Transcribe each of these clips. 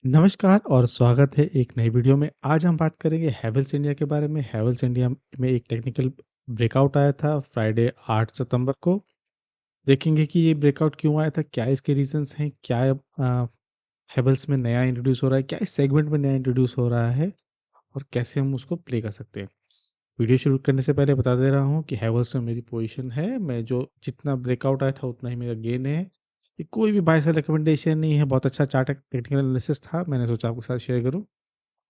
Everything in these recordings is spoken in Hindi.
नमस्कार और स्वागत है एक नई वीडियो में। आज हम बात करेंगे हैवेल्स इंडिया के बारे में। हैवेल्स इंडिया में एक टेक्निकल ब्रेकआउट आया था फ्राइडे 8 सितंबर को। देखेंगे कि ये ब्रेकआउट क्यों आया था, क्या इसके रीजंस हैं, क्या हैवेल्स में नया इंट्रोड्यूस हो रहा है, क्या इस सेगमेंट में नया इंट्रोड्यूस हो रहा है और कैसे हम उसको प्ले कर सकते हैं। वीडियो शुरू करने से पहले बता दे रहा हूँ कि हैवेल्स में मेरी पोजीशन है, मैं जो जितना ब्रेकआउट आया था उतना ही मेरा गेन है। ये कोई भी बाय सेल रिकमेंडेशन नहीं है, बहुत अच्छा चार्ट टेक्निकल एनालिसिस था, मैंने सोचा आपके साथ शेयर करूँ।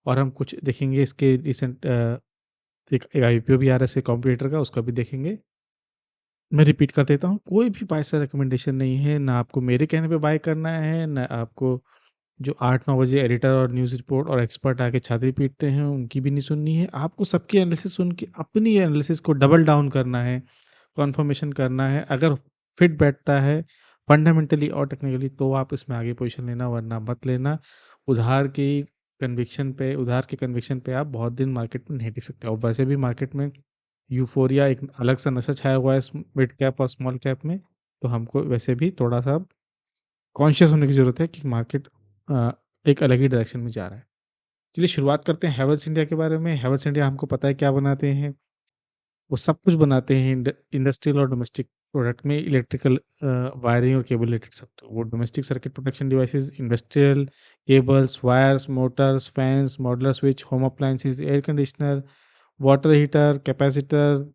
और हम कुछ देखेंगे इसके रिसेंट एक आईपीओ भी आ रहा है इसके कॉम्पिटिटर का, उसका भी देखेंगे। मैं रिपीट कर देता हूँ, कोई भी बाय सेल रिकमेंडेशन नहीं है, ना आपको मेरे कहने पे बाय करना है, ना आपको जो 8-9 बजे एडिटर और न्यूज़ रिपोर्ट और एक्सपर्ट आके छाती पीटते हैं उनकी भी नहीं सुननी है। आपको सबकी एनालिसिस सुन के अपनी एनालिसिस को डबल डाउन करना है, कन्फर्मेशन करना है। अगर फिट बैठता है फंडामेंटली और टेक्निकली तो आप इसमें आगे पोजीशन लेना, वरना मत लेना। उधार की उधार के कन्विक्शन पे आप बहुत दिन मार्केट में नहीं टिक सकते। और वैसे भी मार्केट में यूफोरिया एक अलग सा नशा छाया हुआ है मिड कैप और स्मॉल कैप में, तो हमको वैसे भी थोड़ा सा कॉन्शियस होने की ज़रूरत है कि मार्केट एक अलग ही डायरेक्शन में जा रहा है। चलिए शुरुआत करते हैं हैवेल्स इंडिया के बारे में। हैवेल्स इंडिया हमको पता है क्या बनाते हैं, वो सब कुछ बनाते हैं इंडस्ट्रियल और डोमेस्टिक प्रोडक्ट में, इलेक्ट्रिकल वायरिंग और केबल रिलेटेड सब। तो वो domestic circuit protection devices, industrial cables, wires, Motors, fans, modular switch, home appliances, air conditioner, water heater, capacitor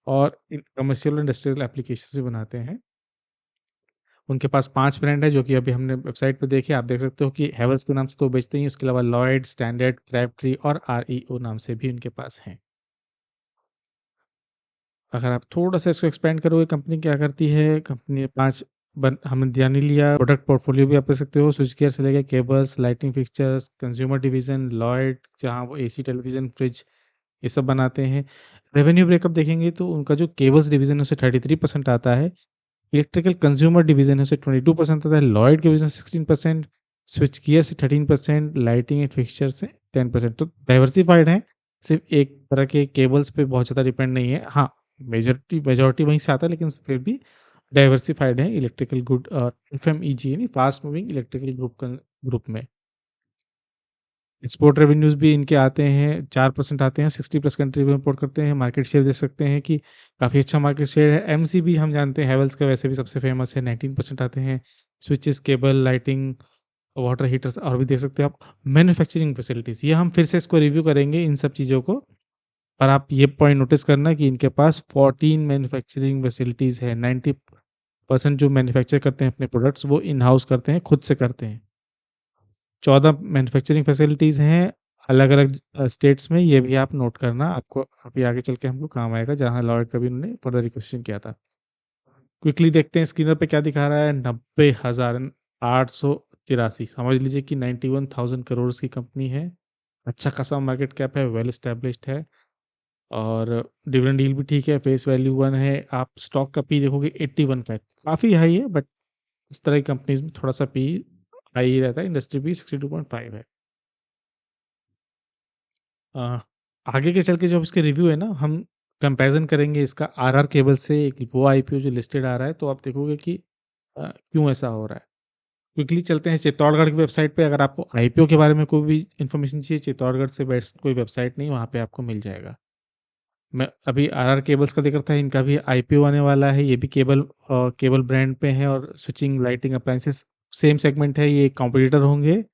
और कमर्शियल और इंडस्ट्रियल एप्लीकेशन भी बनाते हैं। उनके पास 5 ब्रांड है जो कि अभी हमने वेबसाइट पे देखे। आप देख सकते हो कि हैवेल्स के नाम से तो बेचते ही, उसके अलावा लॉयड, स्टैंडर्ड, क्रैबट्री और आरईओ नाम से भी उनके पास हैं। अगर आप थोड़ा-सा इसको एक्सपेंड करोगे कंपनी क्या करती है, कंपनी 5 हमने ध्यान नहीं लिया। प्रोडक्ट पोर्टफोलियो भी आप देख सकते हो, स्विच गियर से लेके cables, lighting fixtures, consumer division, Lloyd जहाँ वो एसी, टेलीविज़न, फ्रिज ये सब बनाते हैं। रेवेन्यू ब्रेकअप देखेंगे तो उनका जो केबल्स डिवीज़न है उससे 33% आता है, इलेक्ट्रिकल कंज्यूमर डिवीज़न है उससे 22% आता है, लॉयड के बिज़नेस 16%, स्विच गियर से 13%, लाइटिंग एंड फिक्सचर से 10%। तो डाइवर्सिफाइड है, सिर्फ एक तरह के केबल्स पे बहुत ज़्यादा डिपेंड नहीं है। हाँ, मेजॉरिटी वहीं से आता है, लेकिन फिर भी डाइवर्सिफाइड है इलेक्ट्रिकल गुड और एफएमईजी यानी फास्ट मूविंग इलेक्ट्रिकल ग्रुप में। एक्सपोर्ट रेवेन्यूज़ भी इनके आते हैं, 4% आते हैं, 60 प्लस कंट्री में इंपोर्ट करते हैं। मार्केट शेयर देख सकते हैं कि काफ़ी अच्छा मार्केट शेयर है। एमसीबी हम जानते हैं हैवेल्स का वैसे भी सबसे फेमस है, 19% आते हैं। Switches, cable, lighting, water heaters और भी देख सकते हो आप। मैन्युफैक्चरिंग फैसिलिटीज़, ये हम फिर से इसको रिव्यू करेंगे इन सब चीज़ों को। और आप ये पॉइंट नोटिस करना कि इनके पास 14 मैन्युफैक्चरिंग फैसिलिटीज़ है। 90% जो मैन्युफैक्चर करते हैं अपने प्रोडक्ट्स वो इन हाउस करते हैं, खुद से करते हैं। 14 मैन्युफैक्चरिंग फैसिलिटीज़ हैं अलग अलग स्टेट्स में, ये भी आप नोट करना, आपको अभी आगे चल के हमको काम आएगा, जहाँ लॉयड का भी उन्होंने फर्दर रिक्वेश्चन किया था। क्विकली देखते हैं स्क्रीनर पे क्या दिखा रहा है। 90,883, समझ लीजिए कि 91,000 करोड़ की कंपनी है। अच्छा खासा मार्केट कैप है, वेल एस्टेब्लिश्ड है और डिविडेंड यील्ड भी ठीक है, फेस वैल्यू 1 है। आप स्टॉक का पी देखोगे 81 का है, काफ़ी हाई है, बट इस तरह की कंपनीज में थोड़ा सा पी हाई ही रहता है। इंडस्ट्री पी 62.5 है। अ, आगे के चल के जो इसके रिव्यू है ना, हम कंपैरिजन करेंगे इसका आरआर केबल से, एक वो आईपीओ जो लिस्टेड आ रहा है, तो आप देखोगे कि क्यों ऐसा हो रहा है। क्विकली चलते हैं चित्तौड़गढ़ की वेबसाइट पे। अगर आपको आईपीओ के बारे में कोई भी इन्फॉर्मेशन चाहिए, चित्तौड़गढ़ से बेस्ट कोई वेबसाइट नहीं, वहाँ पे आपको मिल जाएगा। मैं अभी आरआर केबल्स का जिक्र था, इनका भी आईपीओ आने वाला है। ये भी केबल ब्रांड पे है और switching, lighting, appliances same segment है। ये कॉम्पिटिटर होंगे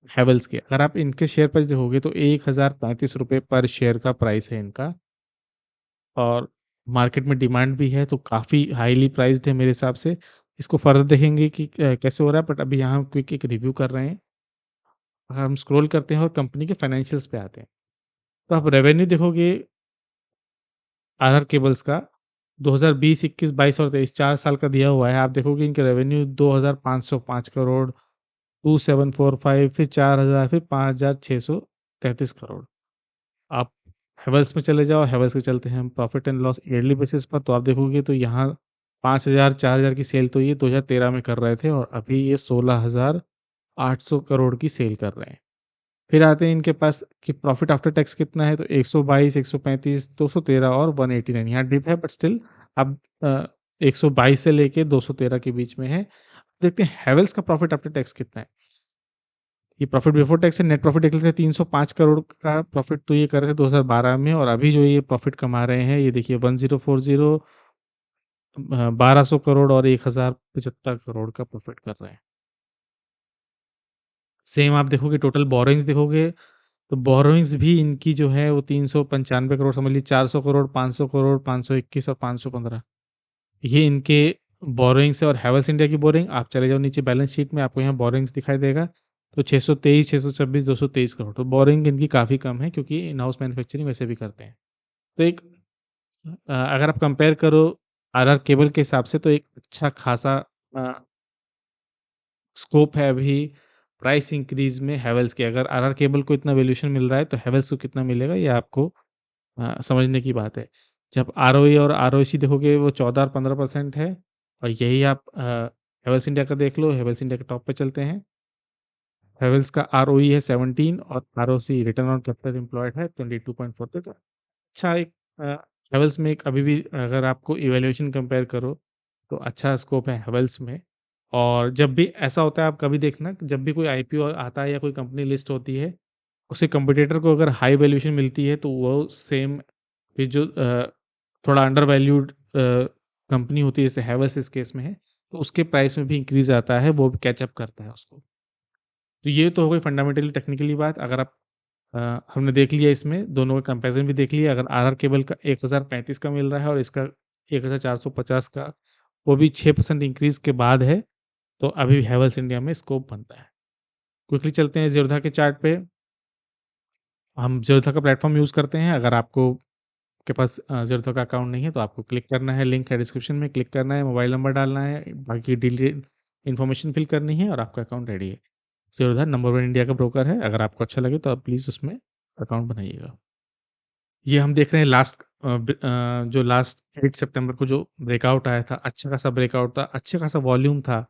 हैवेल्स के। अगर आप इनके शेयर प्राइस देखोगे तो 1035 रुपये पर शेयर का प्राइस है इनका, और मार्केट में डिमांड भी है, तो काफ़ी हाईली प्राइस्ड है मेरे हिसाब से। इसको फर्दर देखेंगे कि कैसे हो रहा है, बट अभी यहाँ हम क्विक एक रिव्यू कर रहे हैं। अगर हम स्क्रॉल करते हैं और कंपनी के फाइनेंशियल्स पे आते हैं, तो आप रेवेन्यू देखोगे आरआर केबल्स का 2020, 21, 22 और 23 4 साल का दिया हुआ है। आप देखोगे इनके रेवेन्यू 2505 करोड़, 2745, फिर 4000, फिर 5633 करोड़। आप हैवेल्स में चले जाओ, हैवेल्स के चलते हैं हम profit and loss yearly basis पर, तो आप देखोगे तो यहाँ 5000 4000 की सेल तो ये 2013 में कर रहे थे, और अभी ये 16,800 करोड़ की सेल कर रहे हैं। फिर आते हैं इनके पास कि प्रॉफिट आफ्टर टैक्स कितना है, तो 122, 135, 213 और 189। यहाँ डिप है, बट स्टिल अब 122 से लेके 213 के बीच में है। देखते हैं हैवेल्स का प्रॉफिट आफ्टर टैक्स कितना है। ये प्रॉफिट बिफोर टैक्स है, नेट प्रॉफिट देख लेते हैं 305 करोड़ का प्रॉफिट तो ये कर रहे थे 2012 में, और अभी जो ये प्रॉफिट कमा रहे हैं ये देखिए 1040, 1200 करोड़ और 1075 करोड़ का प्रॉफिट कर रहे हैं। सेम आप देखोगे टोटल बोरोइंग्स देखोगे तो बोरोइंग्स भी इनकी जो है वो 395 करोड़ समझ लीजिए, 400 करोड़, 500 करोड़, 521 और 515, ये इनके बोरोइंग्स है। और हैवेल्स इंडिया की बोरोइंग आप चले जाओ नीचे बैलेंस शीट में, आपको यहाँ बोरोइंग्स दिखाई देगा, तो 623, 626, 223 करोड़, तो बोरोइंग इनकी काफ़ी कम है क्योंकि इन हाउस मैन्युफैक्चरिंग वैसे भी करते हैं। तो एक अगर आप कंपेयर करो आरआर केबल के हिसाब से तो एक अच्छा खासा स्कोप है अभी प्राइस इंक्रीज में हैवेल्स के। अगर आरआर केबल को इतना वैल्यूएशन मिल रहा है तो हैवेल्स को कितना मिलेगा ये आपको समझने की बात है। जब आरओई और आरओसी देखोगे वो 14 और 15% है, और यही आप हैवेल्स इंडिया का देख लो। हैवेल्स इंडिया के टॉप पे चलते हैं। हैवेल्स का आरओई है 17 और ROC return on capital employed है 22.4 तक। अच्छा एक हैवेल्स में एक अभी भी अगर आपको इवैल्यूएशन कंपेयर करो तो अच्छा स्कोप है हैवेल्स में। और जब भी ऐसा होता है आप कभी देखना, जब भी कोई आईपीओ आता है या कोई कंपनी लिस्ट होती है, उसके कंपटीटर को अगर हाई वैल्यूएशन मिलती है तो वो सेम फिर जो थोड़ा अंडर वैल्यूड कंपनी होती है जैसे हैवेल्स इस केस में है, तो उसके प्राइस में भी इंक्रीज आता है, वो भी कैचअप करता है उसको। तो ये तो हो गई फंडामेंटली टेक्निकली बात। अगर आप हमने देख लिया, इसमें दोनों का कंपैरिजन भी देख लिया। अगर आरआर केबल का 1035 का मिल रहा है और इसका 1450 का, वो भी 6% इंक्रीज के बाद है, तो अभी हैवेल्स इंडिया में स्कोप बनता है। क्विकली चलते हैं ज़ीरोधा के चार्ट पे। हम ज़ीरोधा का प्लेटफॉर्म यूज़ करते हैं। अगर आपको के पास ज़ीरोधा का अकाउंट नहीं है तो आपको क्लिक करना है, लिंक है डिस्क्रिप्शन में, क्लिक करना है, मोबाइल नंबर डालना है, बाकी डिटेल इन्फॉर्मेशन फिल करनी है और आपका अकाउंट रेडी है। ज़ीरोधा नंबर 1 इंडिया का ब्रोकर है। अगर आपको अच्छा लगे तो आप प्लीज़ उसमें अकाउंट बनाइएगा। ये हम देख रहे हैं जो लास्ट 8 सितंबर को जो ब्रेकआउट आया था, अच्छा खासा ब्रेकआउट था, अच्छे खासा वॉल्यूम था।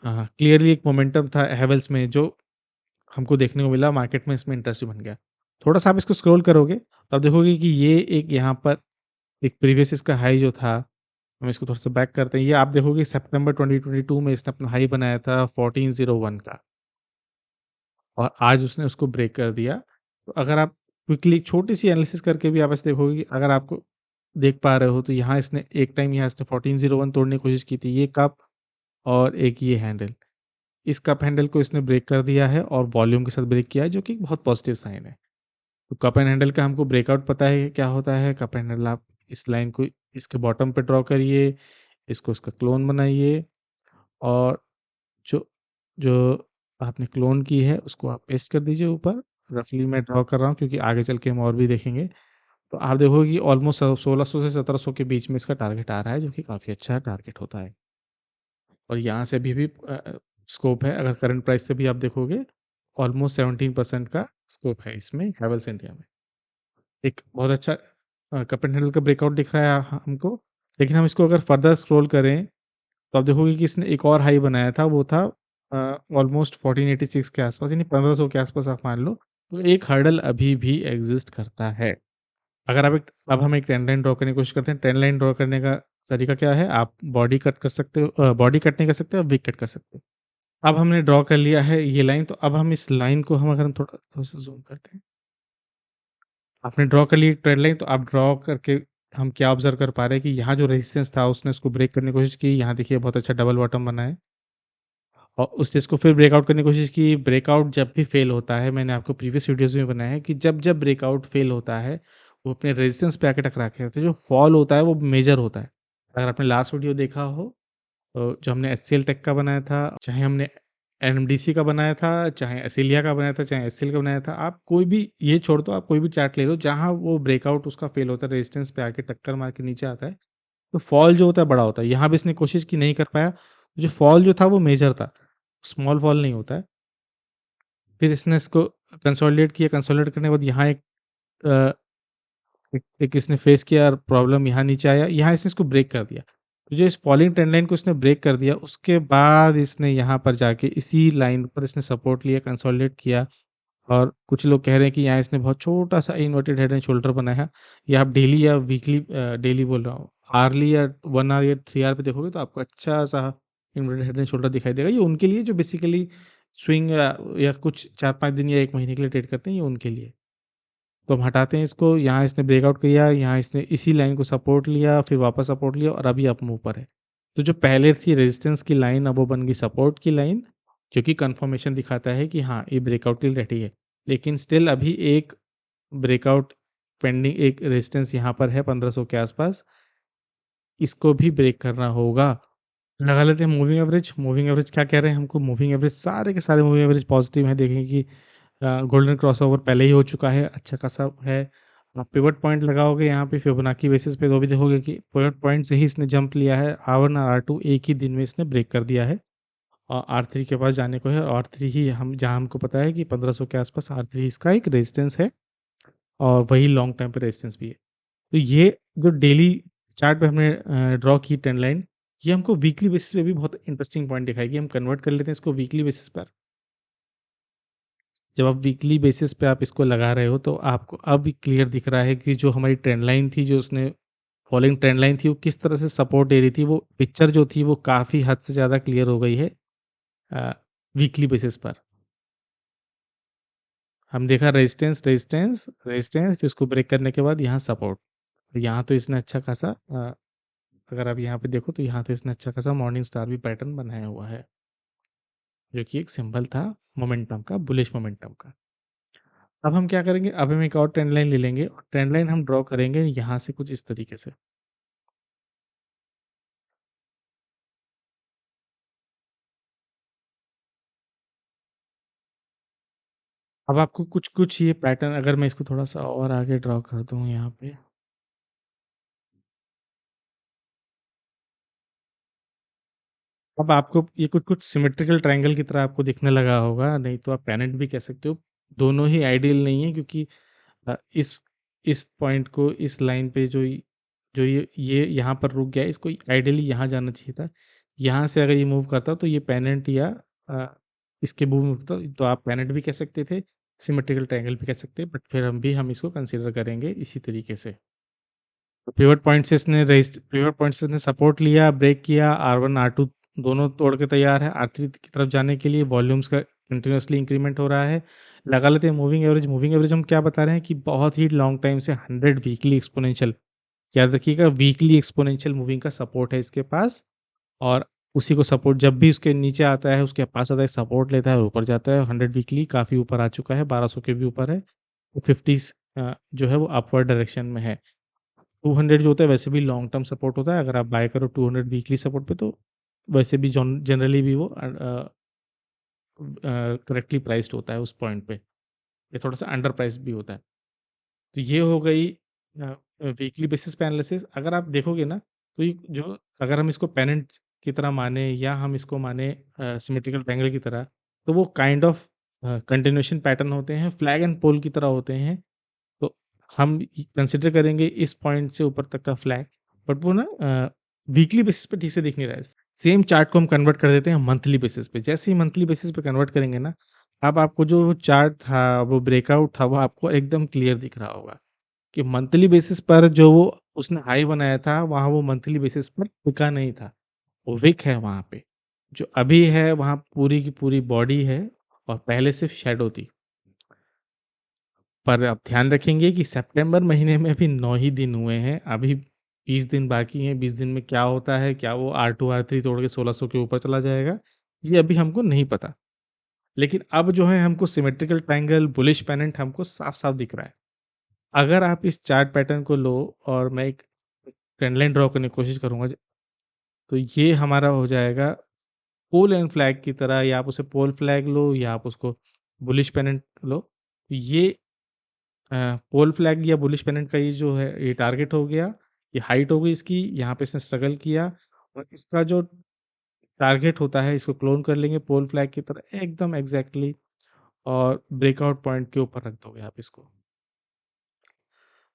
क्लियरली एक मोमेंटम था हैवेल्स में जो हमको देखने को मिला, मार्केट में इसमें इंटरेस्ट बन गया। थोड़ा-सा आप इसको स्क्रॉल करोगे तो आप देखोगे कि ये एक यहाँ पर एक प्रीवियस इसका हाई जो था, हम इसको थोड़ा-सा बैक करते हैं। ये आप देखोगे सितंबर 2022 में इसने अपना हाई बनाया था 1401 का, और आज उसने उसको ब्रेक कर दिया। तो अगर आप क्विकली छोटी-सी एनालिसिस करके भी आप ऐसे देखोगे कि अगर आपको देख पा रहे हो तो यहाँ इसने एक टाइम यहाँ इसने 1401 तोड़ने की कोशिश की थी, ये कप और एक ये हैंडल। इस कप हैंडल को इसने ब्रेक कर दिया है और वॉल्यूम के साथ ब्रेक किया है, जो कि बहुत पॉजिटिव साइन है। तो कप एंड हैंडल का हमको ब्रेकआउट पता है क्या होता है। कप एंड हैंडल आप इस लाइन को इसके बॉटम पे ड्रॉ करिए, इसको इसका क्लोन बनाइए, और जो जो आपने क्लोन की है उसको आप पेस्ट कर दीजिए ऊपर। रफली मैं ड्रॉ कर रहा हूँ क्योंकि आगे चल के हम और भी देखेंगे। तो आप देखोगे कि ऑलमोस्ट 1600 से 1700 के बीच में इसका टारगेट आ रहा है, जो कि काफ़ी अच्छा टारगेट होता है। और यहाँ से अभी भी स्कोप है। अगर करंट प्राइस से भी आप देखोगे ऑलमोस्ट 17% का स्कोप है इसमें हैवेल्स इंडिया में। एक बहुत अच्छा कप एंड हैंडल का ब्रेकआउट दिख रहा है हमको। लेकिन हम इसको अगर फर्दर स्क्रॉल करें तो आप देखोगे कि इसने एक और हाई बनाया था, वो था ऑलमोस्ट 1486 के आसपास, यानी 1500 के आसपास आप मान लो। तो एक हर्डल अभी भी एग्जिस्ट करता है। अगर आप अब हम एक ट्रेंड लाइन ड्रॉ करने की कोशिश करते हैं। ट्रेंड लाइन ड्रॉ करने का तरीका क्या है, आप बॉडी कट कर सकते हो, बॉडी कट नहीं कर सकते, आप विक कट कर सकते हो। अब हमने ड्रॉ कर लिया है ये लाइन, तो अब हम इस लाइन को हम अगर हम थोड़ा सा जूम करते हैं, आपने ड्रॉ कर ली एक ट्रेंड लाइन, तो आप ड्रॉ करके हम क्या ऑब्जर्व कर पा रहे हैं कि यहाँ जो रेजिस्टेंस था उसने उसको ब्रेक करने की कोशिश की। यहाँ देखिए बहुत अच्छा डबल बॉटम बना है, और उस चीज़ को फिर ब्रेकआउट करने की कोशिश की। ब्रेकआउट जब भी फेल होता है, मैंने आपको प्रीवियस वीडियोज़ में बनाया है कि जब जब ब्रेकआउट फेल होता है वो अपने रेजिस्टेंस पे आके टकरा के रहते हैं। जो फॉल होता है वो मेजर होता है। अगर आपने लास्ट वीडियो देखा हो तो जो हमने एचसीएल टेक का बनाया था, चाहे हमने एनएमडीसी का बनाया था, चाहे एसिलिया का बनाया था, चाहे एचसीएल का बनाया था, आप कोई भी ये छोड़ दो, आप कोई भी चार्ट ले लो जहाँ वो ब्रेकआउट उसका फेल होता है, रेजिस्टेंस पे आके टक्कर मार के नीचे आता है, तो फॉल जो होता है बड़ा होता है। यहाँ भी इसने कोशिश की, नहीं कर पाया। जो फॉल जो था वो मेजर था, स्मॉल फॉल नहीं होता है। फिर इसने इसको कंसोलिडेट किया। कंसोलिडेट करने के बाद यहाँ एक इसने फेस किया प्रॉब्लम, यहाँ नीचे आया, यहाँ इसने इसको ब्रेक कर दिया। तो जो इस फॉलिंग ट्रेंड लाइन को इसने ब्रेक कर दिया, उसके बाद इसने यहाँ पर जाके इसी लाइन पर इसने सपोर्ट लिया, कंसोलिडेट किया। और कुछ लोग कह रहे हैं कि यहाँ इसने बहुत छोटा सा इन्वर्टेड हेड एंड शोल्डर बनाया। या आप डेली या वीकली, डेली बोल रहा हूँ, आर्ली या 1 आवर या 3 आवर पे देखोगे तो आपको अच्छा सा इन्वर्टेड हेड एंड शोल्डर दिखाई देगा। ये उनके लिए जो बेसिकली स्विंग या कुछ 4-5 दिन या 1 महीने के लिए ट्रेड करते हैं, ये उनके लिए। तो हम हटाते हैं इसको, यहाँ इसने ब्रेकआउट किया, यहाँ इसने इसी लाइन को सपोर्ट लिया, फिर वापस सपोर्ट लिया और अभी अप मूव पर है। तो जो पहले थी रेजिस्टेंस की लाइन, अब वो बन गई सपोर्ट की लाइन, जो कि कन्फर्मेशन दिखाता है कि हाँ, ये ब्रेकआउट के लिए रेडी है। लेकिन स्टिल अभी एक ब्रेकआउट पेंडिंग, एक रेजिस्टेंस यहाँ पर है 1500 के आसपास, इसको भी ब्रेक करना होगा। लगा लेते हैं मूविंग एवरेज। मूविंग एवरेज क्या कह रहे हैं हमको? मूविंग एवरेज सारे के सारे मूविंग एवरेज पॉजिटिव हैं। देखेंगे कि गोल्डन क्रॉसओवर पहले ही हो चुका है, अच्छा खासा है। आप पिवट पॉइंट लगाओगे यहाँ पे फिबोनाची बेसिस पे, तो भी देखोगे कि पिवट पॉइंट से ही इसने जंप लिया है। R1 और R2 एक ही दिन में इसने ब्रेक कर दिया है और R3 के पास जाने को है। और R3 ही हम, जहाँ हमको पता है कि 1500 के आसपास R3 इसका एक रेजिस्टेंस है और वही लॉन्ग टर्म पे रेजिस्टेंस भी है। तो ये जो डेली चार्ट पे हमने ड्रॉ की ट्रेंड लाइन, ये हमको वीकली बेसिस पे भी बहुत इंटरेस्टिंग पॉइंट दिखाएगी। हम कन्वर्ट कर लेते हैं इसको वीकली बेसिस पर। जब आप वीकली बेसिस पे आप इसको लगा रहे हो तो आपको अब भी क्लियर दिख रहा है कि जो हमारी ट्रेंड लाइन थी, जो उसने फॉलोइंग ट्रेंड लाइन थी, वो किस तरह से सपोर्ट दे रही थी। वो पिक्चर जो थी वो काफ़ी हद से ज़्यादा क्लियर हो गई है वीकली बेसिस पर। हम देखा रेजिस्टेंस रेजिस्टेंस रेजिस्टेंस, फिर उसको ब्रेक करने के बाद यहाँ सपोर्ट। यहाँ तो इसने अच्छा खासा अगर आप यहाँ पे देखो तो यहाँ तो इसने अच्छा खासा मॉर्निंग स्टार भी पैटर्न बनाया हुआ है, जो कि एक सिंबल था मोमेंटम का, बुलिश मोमेंटम का। अब हम क्या करेंगे? अब हम एक और ट्रेंड लाइन ले लेंगे और ट्रेंड लाइन हम ड्रॉ करेंगे यहाँ से कुछ इस तरीके से। अब आपको कुछ कुछ ये पैटर्न, अगर मैं इसको थोड़ा सा और आगे ड्रॉ कर दूँ यहाँ पे, अब आपको ये कुछ कुछ सिमेट्रिकल ट्रायंगल की तरह आपको दिखने लगा होगा, नहीं तो आप पेनेंट भी कह सकते हो। दोनों ही आइडियल नहीं है, क्योंकि इस पॉइंट को, इस लाइन पे जो ये यहाँ पर रुक गया है, इसको आइडियली यहाँ जाना चाहिए था। यहाँ से अगर ये मूव करता तो ये पेनेंट या अ, इसके मूव में होता, तो आप पेनेंट भी कह सकते थे, सिमेट्रिकल ट्रायंगल भी कह सकते हैं, बट फिर हम इसको कंसीडर करेंगे इसी तरीके से। पिवट पॉइंट से इसने सपोर्ट लिया, ब्रेक किया, R1 R2 दोनों तोड़ के तैयार है R3 की तरफ जाने के लिए। वॉल्यूम्स का कंटिन्यूसली इंक्रीमेंट हो रहा है। लगा लेते हैं मूविंग एवरेज। मूविंग एवरेज हम क्या बता रहे हैं कि बहुत ही लॉन्ग टाइम से 100 वीकली एक्सपोनेंशियल, याद रखिएगा, वीकली एक्सपोनेंशियल मूविंग का सपोर्ट है इसके पास। और उसी को सपोर्ट जब भी उसके नीचे आता है, उसके पास आता है, सपोर्ट लेता है और ऊपर जाता है। 100 वीकली काफ़ी ऊपर आ चुका है, 1200 के भी ऊपर है। 50 जो है वो अपवर्ड डायरेक्शन में है। 200 जो होता है वैसे भी लॉन्ग टर्म सपोर्ट होता है। अगर आप बाय करो 200 वीकली सपोर्ट पे, तो वैसे भी जनरली भी वो करेक्टली प्राइस्ड होता है उस पॉइंट पे। ये थोड़ा सा अंडर प्राइस भी होता है। तो ये हो गई वीकली बेसिस पे एनालिसिस। अगर आप देखोगे ना, तो ये जो, अगर हम इसको पेनेंट की तरह माने या हम इसको माने सिमेट्रिकल ट्रायंगल की तरह, तो वो काइंड ऑफ कंटिन्यूएशन पैटर्न होते हैं, फ्लैग एंड पोल की तरह होते हैं। तो हम कंसिडर करेंगे इस पॉइंट से ऊपर तक का फ्लैग, बट वो ना वीकली बेसिस पे ठीक से दिख नहीं रहा है। सेम चार्ट को हम कन्वर्ट कर देते हैं मंथली बेसिस पे। जैसे ही मंथली बेसिस पे कन्वर्ट करेंगे ना, अब आपको जो चार्ट था, वो ब्रेकआउट था, वो आपको एकदम क्लियर दिख रहा होगा कि मंथली बेसिस पर जो वो उसने हाई बनाया था, वहाँ वो मंथली बेसिस पर टिका नहीं था, वो विक है वहाँ पे। जो अभी है वहाँ पूरी की पूरी बॉडी है और पहले सिर्फ शेडो थी। पर आप ध्यान रखेंगे कि सितंबर महीने में अभी 9 ही दिन हुए हैं, अभी 20 दिन बाकी हैं। 20 दिन में क्या होता है, क्या वो R2 R3 तोड़ के 1600 के ऊपर चला जाएगा, ये अभी हमको नहीं पता। लेकिन अब जो है हमको सिमेट्रिकल ट्रायंगल, बुलिश पेनेंट हमको साफ-साफ दिख रहा है। अगर आप इस चार्ट पैटर्न को लो और मैं एक ट्रेंड लाइन ड्रॉ करने की कोशिश करूँगा, तो ये हमारा हो जाएगा पोल एंड फ्लैग की तरह, या आप उसे पोल फ्लैग लो या आप उसको बुलिश पेनेंट लो। ये पोल फ्लैग या बुलिश पेनेंट का ये जो है, ये टारगेट हो गया, ये हाइट हो गई इसकी, यहाँ पे इसने स्ट्रगल किया और इसका जो टारगेट होता है, इसको क्लोन कर लेंगे पोल फ्लैग की तरह एकदम एग्जैक्टली, और ब्रेकआउट पॉइंट के ऊपर रख दोगे आप इसको।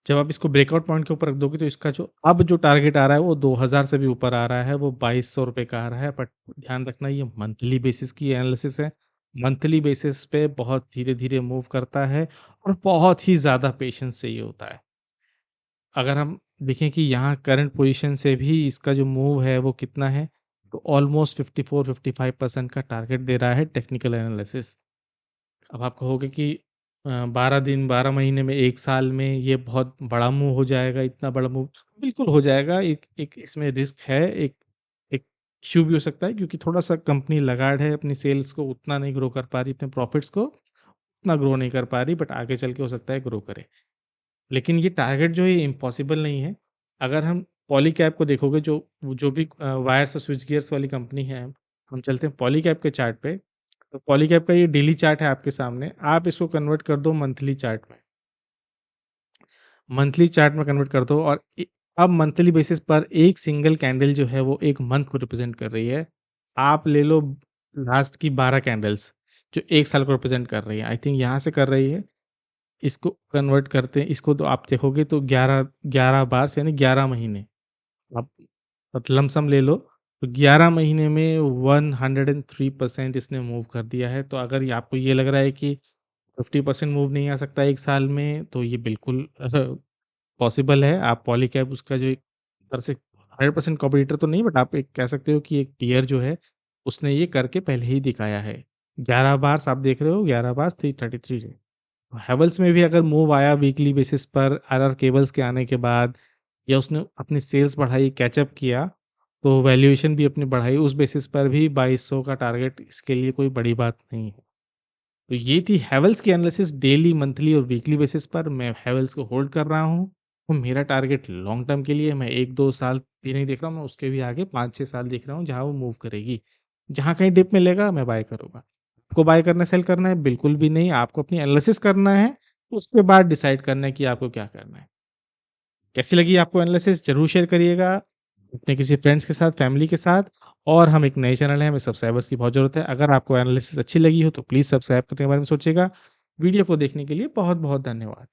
जब आप इसको ब्रेकआउट पॉइंट के ऊपर रख दोगे, तो इसका जो अब जो टारगेट आ रहा है वो 2000 से भी ऊपर आ रहा है, वो 2200 रुपये का आ रहा है। बट ध्यान रखना, ये मंथली बेसिस की एनालिसिस है। मंथली बेसिस पे बहुत धीरे धीरे मूव करता है और बहुत ही ज़्यादा पेशेंस चाहिए होता है। अगर हम देखें कि यहाँ करंट पोजीशन से भी इसका जो मूव है वो कितना है, तो ऑलमोस्ट 54-55% का टारगेट दे रहा है टेक्निकल एनालिसिस। अब आप कहोगे कि 12 दिन 12 महीने में 1 साल में ये बहुत बड़ा मूव हो जाएगा, इतना बड़ा मूव बिल्कुल हो जाएगा। एक एक इसमें रिस्क है, एक एक इश्यू भी हो सकता है क्योंकि थोड़ा-सा कंपनी लगाड़ है, अपनी सेल्स को उतना नहीं ग्रो कर पा रही, अपने प्रॉफिट्स को उतना ग्रो नहीं कर पा रही, बट आगे चल के हो सकता है ग्रो करे। लेकिन ये टारगेट जो है ये इम्पॉसिबल नहीं है। अगर हम पॉलीकैब को देखोगे, जो जो भी वायर्स और स्विच गियर्स वाली कंपनी है, हम चलते हैं पॉलीकैब के चार्ट पे। तो पॉलीकैब का ये डेली चार्ट है आपके सामने, आप इसको कन्वर्ट कर दो मंथली चार्ट में, मंथली चार्ट में कन्वर्ट कर दो और अब मंथली बेसिस पर एक सिंगल कैंडल जो है वो एक मंथ को रिप्रेजेंट कर रही है। आप ले लो लास्ट की 12 कैंडल्स जो एक साल को रिप्रेजेंट कर रही है, आई थिंक यहाँ से कर रही है। इसको कन्वर्ट करते हैं, इसको तो आप देखोगे तो 11 बार से यानी 11 महीने आप लमसम ले लो, तो 11 महीने में 103% इसने मूव कर दिया है। तो अगर ये आपको ये लग रहा है कि 50% मूव नहीं आ सकता एक साल में, तो ये बिल्कुल पॉसिबल है। आप पॉलीकैब उसका जो एक तरह से 100% कॉम्पिटिटर तो नहीं, बट आप एक कह सकते हो कि एक पीयर जो है उसने ये करके पहले ही दिखाया है। 11 बार आप देख रहे हो, 11 बार 333 है। हैवेल्स में भी अगर मूव आया वीकली बेसिस पर आरआर केबल्स के आने के बाद, या उसने अपनी सेल्स बढ़ाई, कैचअप किया, तो वैल्यूएशन भी अपनी बढ़ाई, उस बेसिस पर भी 2200 का टारगेट इसके लिए कोई बड़ी बात नहीं है। तो ये थी हैवेल्स की एनालिसिस डेली, मंथली और वीकली बेसिस पर। मैं हैवेल्स को होल्ड कर रहा हूँ, तो मेरा टारगेट लॉन्ग टर्म के लिए मैं 1-2 साल भी नहीं देख रहा हूँ, मैं उसके भी आगे 5-6 साल देख रहा हूँ, जहाँ वो मूव करेगी। जहाँ कहीं डिप मिलेगा मैं बाय करूँगा। आपको बाय करना सेल करना है बिल्कुल भी नहीं, आपको अपनी एनालिसिस करना है, उसके बाद डिसाइड करना है कि आपको क्या करना है। कैसी लगी आपको एनालिसिस जरूर शेयर करिएगा अपने किसी फ्रेंड्स के साथ, फैमिली के साथ। और हम एक नए चैनल है, हमें सब्सक्राइबर्स की बहुत ज़रूरत है। अगर आपको एनालिसिस अच्छी लगी हो तो प्लीज़ सब्सक्राइब करने के बारे में सोचिएगा। वीडियो को देखने के लिए बहुत बहुत धन्यवाद।